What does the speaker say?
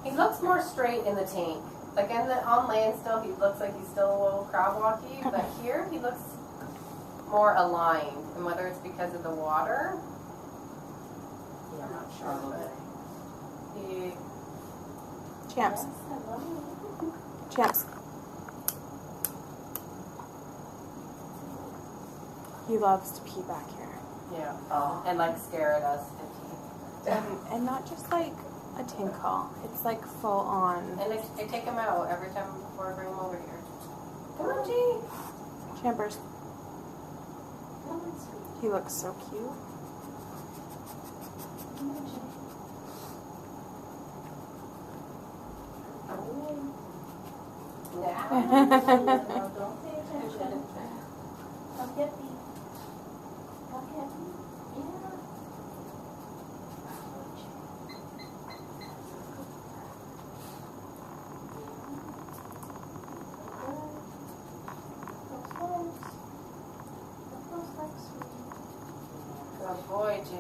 He looks more straight in the tank. Like on land still, he looks like he's still a little crab walky, but here he looks more aligned. And whether it's because of the water, yeah, I'm not sure, but he... Champs. Yes, I love you. Champs. He loves to pee back here. Yeah. Oh. And like stare at us. And not just like a tinkle. It's like full on. And I take him out every time before I bring him over here. Come on, G. Champers. He looks so cute. Yeah. Don't pay attention. Don't get me. Don't get me. Yeah. Those legs. Those legs. Good boy, Jay.